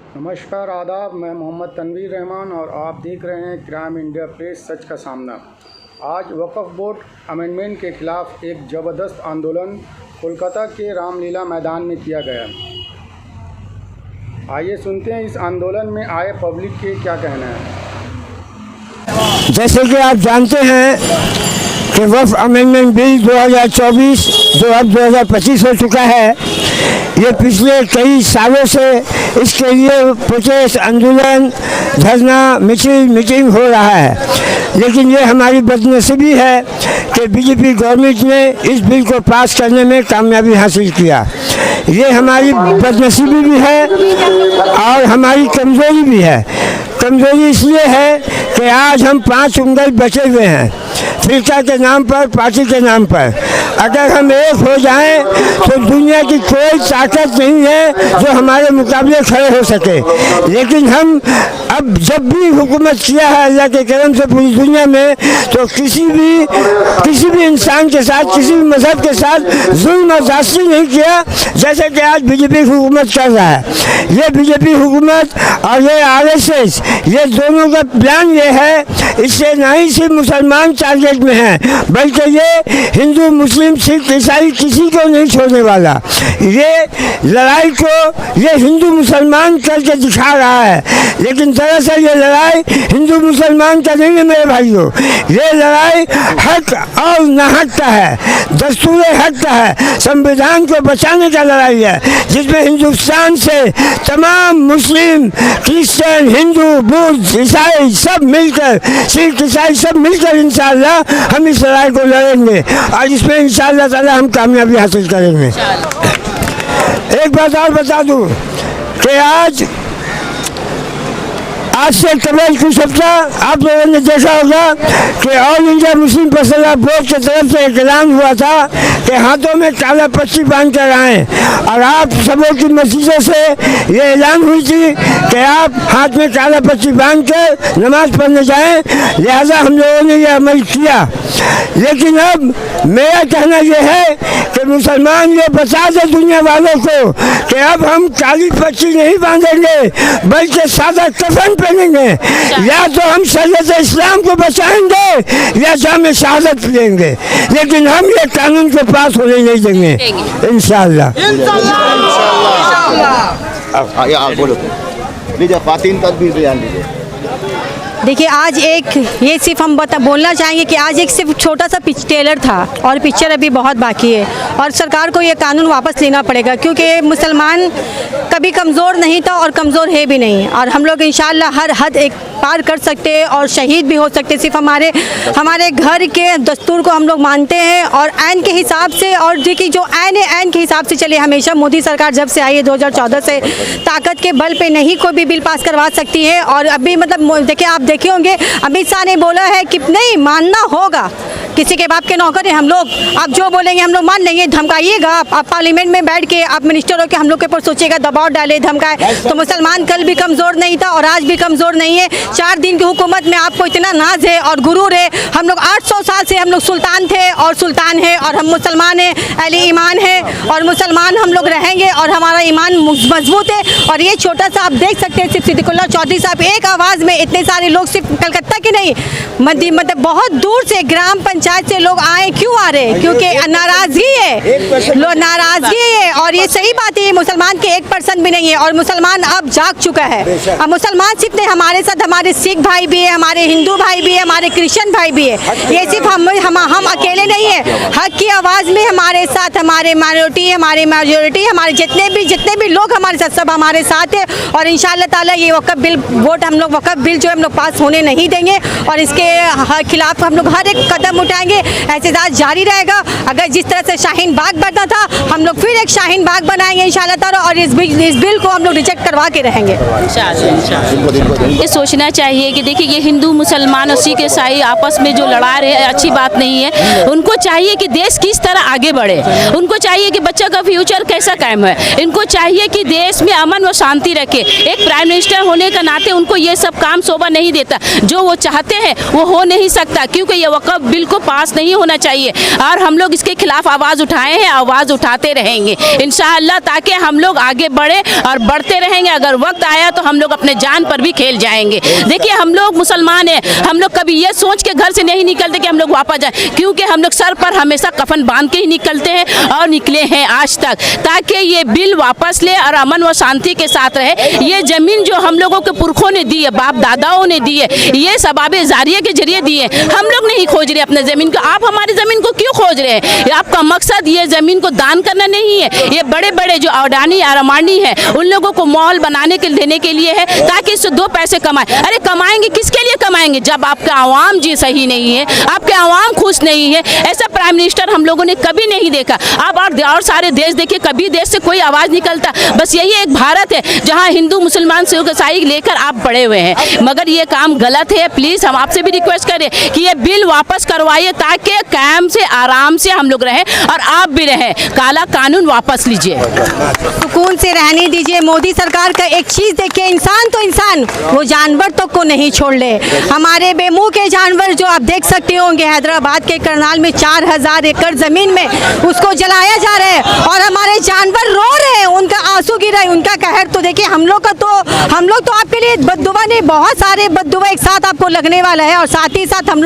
नमस्कार आदाब, मैं मोहम्मद तनवीर रहमान और आप देख रहे हैं क्राइम इंडिया प्रेस सच का सामना। आज वक्फ बोर्ड अमेंडमेंट के खिलाफ एक ज़बरदस्त आंदोलन कोलकाता के रामलीला मैदान में किया गया। आइए सुनते हैं इस आंदोलन में आए पब्लिक के क्या कहना है। जैसे कि आप जानते हैं कि वक्फ अमेंडमेंट बिल 2024 जो अब 2025 हो चुका है, ये पिछले कई सालों से इसके लिए प्रोटेस्ट, आंदोलन, धरना, मीटिंग हो रहा है। लेकिन ये हमारी बदनसीबी है कि बीजेपी गवर्नमेंट ने इस बिल को पास करने में कामयाबी हासिल किया। ये हमारी बदनसीबी भी है और हमारी कमज़ोरी भी है। कमज़ोरी इसलिए है कि आज हम 5 उंगल बचे हुए हैं फिरका के नाम पर, पार्टी के नाम पर। अगर हम एक हो जाएं तो दुनिया की कोई ताकत नहीं है जो हमारे मुकाबले खड़े हो सके। लेकिन हम अब जब भी हुकूमत किया है अल्लाह के करम से पूरी दुनिया में, तो किसी भी इंसान के साथ, किसी भी मजहब के साथ जुल्म और ज़्यादती नहीं किया जैसे कि आज बीजेपी हुकूमत कर रहा है। ये बीजेपी हुकूमत और ये RSS, ये दोनों का प्लान ये है, इससे ना ही सिर्फ मुसलमान टारगेट में हैं बल्कि ये हिंदू, मुस्लिम, सिख, ईसाई किसी को नहीं छोड़ने वाला। ये लड़ाई को ये हिंदू मुसलमान करके दिखा रहा है, लेकिन दरअसल ये लड़ाई हिंदू मुसलमान का नहीं है मेरे भाइयों। ये लड़ाई हक और नाहक का है, दस्तूर हक का है, संविधान को बचाने का लड़ाई है, जिसमें हिंदुस्तान से तमाम मुस्लिम, क्रिश्चियन, हिंदू, बुद्ध, ईसाई सब मिलकर, सिख, ईसाई सब मिलकर इंशाअल्लाह हम इस लड़ाई को लड़ेंगे और इसमें इंशाअल्लाह ताला हम कामयाबी हासिल करेंगे। एक बात और बता दूं कि आज से कबल कुछ हफ्ता आप लोगों ने देखा होगा कि all India Muslim personal board की तरफ से एक ऐलान हुआ था कि हाथों में काला पट्टी बांध कर आएँ, और आप सबों की मस्जिदों से ये ऐलान हुई थी कि आप हाथ में काला पट्टी बांध कर नमाज पढ़ने जाएं। लिहाजा हम लोगों ने ये अमल किया। लेकिन अब मेरा कहना यह है कि मुसलमान ये बता दे दुनिया वालों को कि अब हम काली पट्टी नहीं बांधेंगे बल्कि सादा कफन पहनेंगे। या तो हम शरीयत इस्लाम को बचाएंगे या जामे शहादत लेंगे, लेकिन हम ये कानून को पास होने नहीं देंगे इंशाअल्लाह। देखिए, आज एक ये सिर्फ हम बोलना चाहेंगे कि आज एक सिर्फ छोटा सा टेलर था और पिक्चर अभी बहुत बाकी है, और सरकार को ये कानून वापस लेना पड़ेगा, क्योंकि मुसलमान कभी कमज़ोर नहीं था और कमज़ोर है भी नहीं, और हम लोग इंशाअल्लाह हर हद एक पार कर सकते हैं और शहीद भी हो सकते हैं। सिर्फ हमारे घर के दस्तूर को हम लोग मानते हैं और ऐन के हिसाब से, और देखिए जो ऐन के हिसाब से चले। हमेशा मोदी सरकार जब से आई है 2014 से, ताकत के बल पे नहीं कोई भी बिल पास करवा सकती है। और अभी मतलब देखिए, आप देखे होंगे अमित शाह ने बोला है कि नहीं मानना होगा, किसी के बाप के नौकर हैं हम लोग, आप जो बोलेंगे हम लोग मान लेंगे। धमकाइएगा आप पार्लियामेंट में बैठ के, आप मिनिस्टर हो के हम लोग के ऊपर सोचिएगा, दबाव डाले, धमकाए। तो मुसलमान कल भी कमज़ोर नहीं था और आज भी कमज़ोर नहीं है। 4 दिन की हुकूमत में आपको इतना नाज है और गुरूर है। हम लोग 800 साल से हम लोग सुल्तान थे और सुल्तान है, और हम मुसलमान हैं, अहले ईमान है और मुसलमान हम लोग रहेंगे और हमारा ईमान मजबूत है। और ये छोटा सा आप देख सकते हैं, सिर्फ सिद्दीकुल्लाह चौधरी साहब एक आवाज़ में इतने सारे लोग, सिर्फ कलकत्ता के नहीं मतलब बहुत दूर से ग्राम पंचायत से लोग आए। क्यों आ रहे हैं? क्योंकि नाराज़गी है, नाराज़गी है। और ये सही बात है, मुसलमान के 1% भी नहीं है और मुसलमान अब जाग चुका है। अब मुसलमान सिर्फ नहीं, हमारे साथ हमारे सिख भाई भी है, हमारे हिंदू भाई भी है, हमारे क्रिश्चियन भाई भी है। ये सिर्फ हम अकेले नहीं है। हक की आवाज़ में हमारे साथ हमारे माइनॉरिटी, हमारे मेजॉरिटी, हमारे जितने भी लोग हमारे साथ, सब हमारे साथ है। और इंशाअल्लाह ताला ये वक्फ बिल वक्फ बिल जो हम लोग पास होने नहीं देंगे और इसके खिलाफ हम लोग हर एक कदम उठाएंगे। एहतजाज जारी रहेगा। अगर जिस तरह से शाहीन बाग बनना था, हम लोग फिर एक शाहीन बाग बनाएंगे इंशाअल्लाह ताला, और इस बिल को हम लोग रिजेक्ट करवा के रहेंगे। ये सोचना चाहिए कि देखिए, ये हिंदू, मुसलमान और सिख, ईसाई आपस में जो लड़ा रहे हैं अच्छी बात नहीं है। उनको चाहिए कि देश किस तरह आगे बढ़े, उनको चाहिए कि बच्चों का फ्यूचर कैसा कायम है, इनको चाहिए कि देश में अमन व शांति रखे। एक प्राइम मिनिस्टर होने का नाते उनको ये सब काम शोभा नहीं देता। जो वो चाहते हैं वो हो नहीं सकता, क्योंकि ये वक्फ बिल को पास नहीं होना चाहिए और हम लोग इसके खिलाफ आवाज़ उठाए हैं, आवाज़ उठाते रहेंगे इंशाअल्लाह, ताकि हम लोग आगे बढ़े और बढ़ते रहेंगे। अगर वक्त आया तो हम लोग अपने जान पर भी खेल जाएंगे। देखिए हम लोग मुसलमान हैं, हम लोग कभी ये सोच के घर से नहीं निकलते कि हम लोग वापस जाए, क्योंकि हम लोग सर पर हमेशा कफन बांध के ही निकलते हैं और निकले हैं आज तक, ताकि ये बिल वापस ले और अमन व शांति के साथ रहे। ये ज़मीन जो हम लोगों के पुरखों ने दी है, बाप दादाओं ने दी है, ये सबाबे जारिया के जरिए दिए, हम लोग नहीं खोज रहे अपने ज़मीन को। आप हमारी ज़मीन को क्यों खोज रहे हैं? आपका मकसद ये ज़मीन को दान करना नहीं है, ये बड़े बड़े जो अडानी अरमानी हैं उन लोगों को मॉल बनाने के देने के लिए है, ताकि इससे 2 पैसे कमाएं। अरे कमाएंगे किसके लिए कमाएंगे जब आपका आवाम जी सही नहीं है, आपके आवाम खुश नहीं है। ऐसा प्राइम मिनिस्टर हम लोगों ने कभी नहीं देखा। आप और सारे देश देखिए, कभी देश से कोई आवाज़ निकलता। बस यही एक भारत है जहाँ हिंदू मुसलमान से ईसाई लेकर आप पड़े हुए हैं, मगर ये काम गलत है। प्लीज़ हम आपसे भी रिक्वेस्ट करें कि ये बिल वापस करवाइए, ताकि कायम से आराम से हम लोग रहें और आप भी रहें। काला कानून वापस लीजिए, सुकून से रहने दीजिए। मोदी सरकार का एक चीज़ देखिए, इंसान तो इंसान, वो जानवर तो को नहीं छोड़ ले। हमारे बेमुँह के जानवर जो आप देख सकते होंगे, हैदराबाद के करनाल में 4000 एकड़ ज़मीन में उसको जलाया जा रहा है और हमारे जानवर रो रहे हैं, उनका आंसू गिर रहा है, उनका कहर। तो देखिए हम लोग तो आपके लिए बद्दुआ नहीं, बहुत सारे बद्दुआ एक साथ आपको लगने वाला है। और साथ ही साथ हम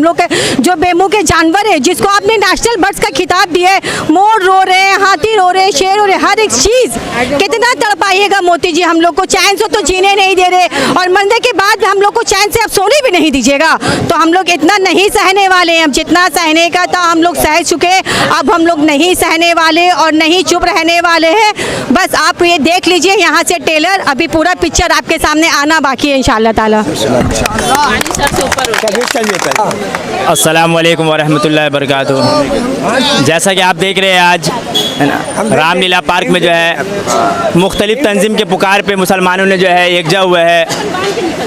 लोग के जो बेमुँह के जानवर है, जिसको आपने नेशनल बर्ड्स का खिताब दिया है, मोर रो रहे हैं, हाथी रो रहे हैं, शेर रो रहे हैं, हर एक चीज़। कितना तड़पाइएगा मोदी जी, हम लोग को चैन से तो जीने नहीं दे रहे और मरने के बाद हम लोग को चैन से अब सोने भी नहीं दीजिएगा। तो हम लोग इतना नहीं सहने वाले हैं। अब जितना सहने का था हम लोग सह चुके, अब हम लोग नहीं सहने वाले और नहीं चुप रहने वाले हैं। बस आप ये देख लीजिए, यहाँ से टेलर अभी पूरा पिक्चर आपके सामने आना बाकी है इंशाअल्लाह ताला। अस्सलाम वालेकुम वरहमतुल्लाहि वबरकातुहू। जैसा कि आप देख रहे हैं, आज रामलीला पार्क में जो है मुख्तलिफ तंजीम के पुकार पे मुसलमानों ने जो है एकजा हुआ है।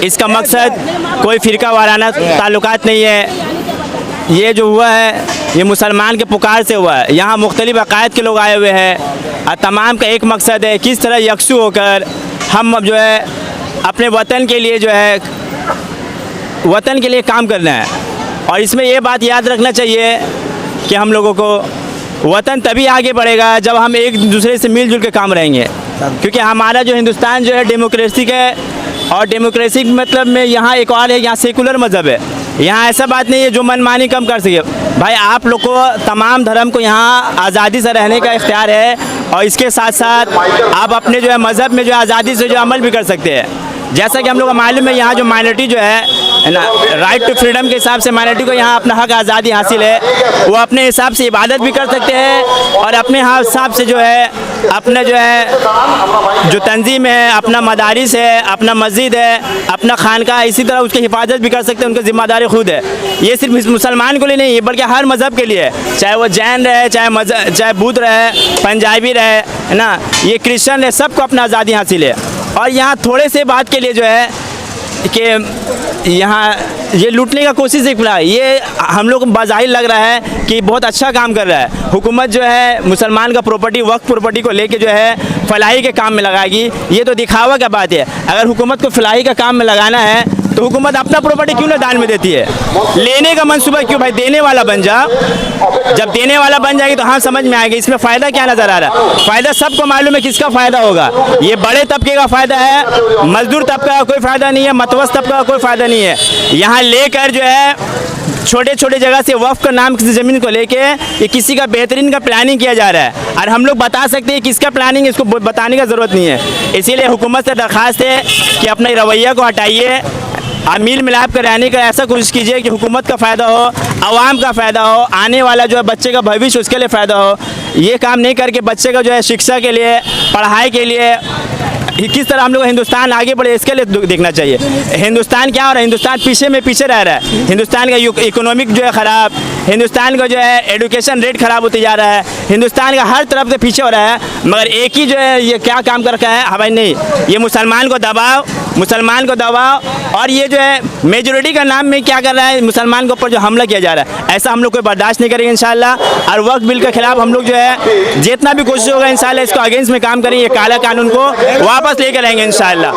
इसका मकसद कोई फ़िरका वाराना ताल्लुकात नहीं है। ये जो हुआ है ये मुसलमान के पुकार से हुआ है। यहाँ मुख्तलिफ अक़ायद के लोग आए हुए हैं और तमाम का एक मकसद है किस तरह यकसू होकर हम अब जो है अपने वतन के लिए जो है वतन के लिए काम करना है। और इसमें ये बात याद रखना चाहिए कि हम लोगों को वतन तभी आगे बढ़ेगा जब हम एक दूसरे से मिलजुल के काम रहेंगे, क्योंकि हमारा जो हिंदुस्तान जो है डेमोक्रेसी है और डेमोक्रेसी मतलब में यहाँ एक और है, यहाँ सेकुलर मज़हब है। यहाँ ऐसा बात नहीं है जो मनमानी कम कर सके। भाई आप लोग को तमाम धर्म को यहाँ आज़ादी से रहने का इख्तियार है और इसके साथ साथ आप अपने जो है मज़हब में जो आज़ादी से जो अमल भी कर सकते हैं। जैसा कि हम लोग को मालूम है, यहाँ जो माइनॉरिटी जो है ना, राइट टू फ्रीडम के हिसाब से माइनॉरिटी को यहाँ अपना हक आज़ादी हासिल है। वो अपने हिसाब से इबादत भी कर सकते हैं और अपने हिसाब से जो है अपना जो है जो तंजीम है, अपना मदारिस है, अपना मस्जिद है, अपना खानका, इसी तरह उसकी हिफाजत भी कर सकते हैं। उनकी ज़िम्मेदारी खुद है। ये सिर्फ मुसलमान के लिए नहीं है बल्कि हर मज़हब के लिए है, चाहे वो जैन रहे, चाहे बुद्ध रहे, पंजाबी रहे, है ना, ये क्रिश्चियन रहे, सबको अपना आज़ादी हासिल है। और यहाँ थोड़े से बात के लिए जो है कि यहाँ ये लूटने का कोशिश एक है, ये हम लोग को बाज़ाहिर लग रहा है कि बहुत अच्छा काम कर रहा है। हुकूमत जो है मुसलमान का प्रॉपर्टी, वक्फ प्रॉपर्टी को लेके जो है फलाही के काम में लगाएगी। ये तो दिखावा का बात है। अगर हुकूमत को फलाही का काम में लगाना है तो हुकूमत अपना प्रॉपर्टी क्यों ना दान में देती है? लेने का मंसूबा क्यों? भाई देने वाला बन जा। जब देने वाला बन जाएगी तो हाँ समझ में आएगी इसमें फ़ायदा क्या नज़र आ रहा है। फ़ायदा सबको मालूम है किसका फ़ायदा होगा। ये बड़े तबके का फ़ायदा है, मजदूर तबका का कोई फ़ायदा नहीं है, मतवस्त तबका का कोई फ़ायदा नहीं है। यहाँ लेकर जो है छोटे छोटे जगह से वक्फ का नाम किसी ज़मीन को लेके ये किसी का बेहतरीन का प्लानिंग किया जा रहा है और हम लोग बता सकते हैं किसका प्लानिंग, इसको बताने का ज़रूरत नहीं है। इसीलिए हुकूमत से दरख्वास्त है कि अपने रवैया को हटाइए, मिल मिलाप कर रहने का ऐसा कोशिश कीजिए कि हुकूमत का फ़ायदा हो, आवाम का फ़ायदा हो, आने वाला जो है बच्चे का भविष्य उसके लिए फ़ायदा हो। ये काम नहीं करके बच्चे का जो है शिक्षा के लिए, पढ़ाई के लिए किस तरह हम लोग हिंदुस्तान आगे बढ़े इसके लिए देखना चाहिए। हिंदुस्तान क्या हो रहा है? हिंदुस्तान पीछे में पीछे रह रहा है। हिंदुस्तान का इकोनॉमिक जो है ख़राब, हिंदुस्तान का जो है एजुकेशन रेट ख़राब होते जा रहा है, हिंदुस्तान का हर तरफ से पीछे हो रहा है। मगर एक ही जो है ये क्या काम कर रखा है, हवाई नहीं, ये मुसलमान को दबाव और ये जो है मेजोरिटी का नाम में क्या कर रहा है, मुसलमान के ऊपर जो हमला किया जा रहा है, ऐसा हम लोग कोई बर्दाश्त नहीं करेंगे इंशाल्लाह। और वक्फ बिल के खिलाफ हम लोग जो है जितना भी कोशिश होगा इंशाल्लाह इसको अगेंस्ट में काम करेंगे, ये काला कानून को वापस लेकर आएंगे इंशाल्लाह।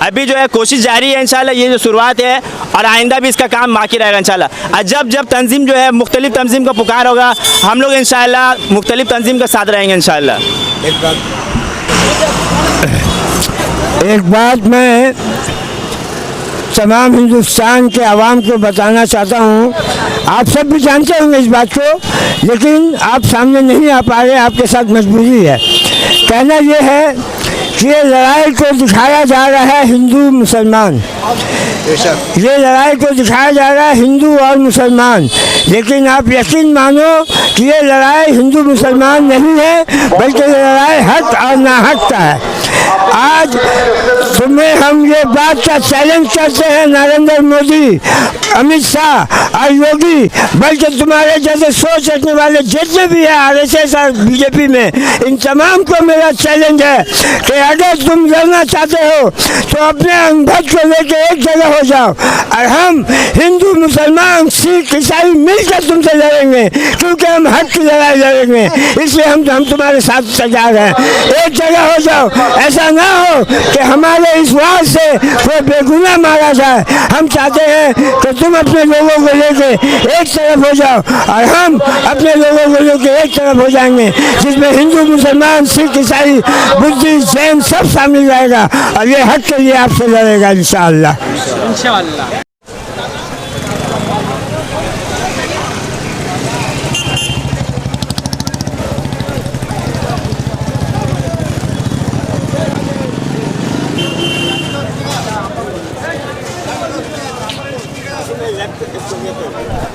अभी जो है कोशिश जारी है इंशाल्लाह, ये जो शुरुआत है और आइंदा भी इसका काम बाकी रहेगा इंशाल्लाह। और जब जब तंजीम जो है मुख्तलिफ तंजीम का पुकार होगा, हम लोग इंशाल्लाह मुख्तलिफ तंजीम का साथ रहेंगे इंशाल्लाह। एक बात मैं तमाम हिंदुस्तान के आवाम को बताना चाहता हूँ, आप सब भी जानते होंगे इस बात को, लेकिन आप सामने नहीं आ पा रहे, आपके साथ मजबूरी है। कहना ये है कि ये लड़ाई को दिखाया जा रहा है हिंदू मुसलमान, ये लड़ाई को दिखाया जा रहा है हिंदू और मुसलमान, लेकिन आप यकीन मानो कि ये लड़ाई हिंदू मुसलमान नहीं है, बल्कि ये लड़ाई हक और नाहक का है। आज तुम्हें हम ये बात का चैलेंज करते हैं, नरेंद्र मोदी, अमित शाह और योगी, बल्कि तुम्हारे जैसे सोच रखने वाले जितने भी हैं आरएसएस और बीजेपी में, इन तमाम को मेरा चैलेंज है कि अगर तुम लड़ना चाहते हो तो अपने अनुभव को लेकर एक जगह हो जाओ, और हम हिंदू मुसलमान सिख ईसाई मिलकर तुमसे लड़ेंगे, क्योंकि हम हक की लड़ाई लड़ेंगे, इसलिए हम तुम्हारे साथ तैयार हैं। एक जगह हो जाओ, ऐसा ना हो कि हमारे इस वार से कोई बेगुनाह मारा जाए। हम चाहते हैं कि तुम अपने लोगों को लेके एक तरफ हो जाओ और हम अपने लोगों को लेके एक तरफ हो जाएंगे, जिसमें हिंदू मुसलमान सिख ईसाई बुद्धिस्ट जैन सब शामिल रहेगा, और ये हक के लिए आपसे लड़ेगा इंशाअल्लाह। इंशाअल्लाह। लेफ्ट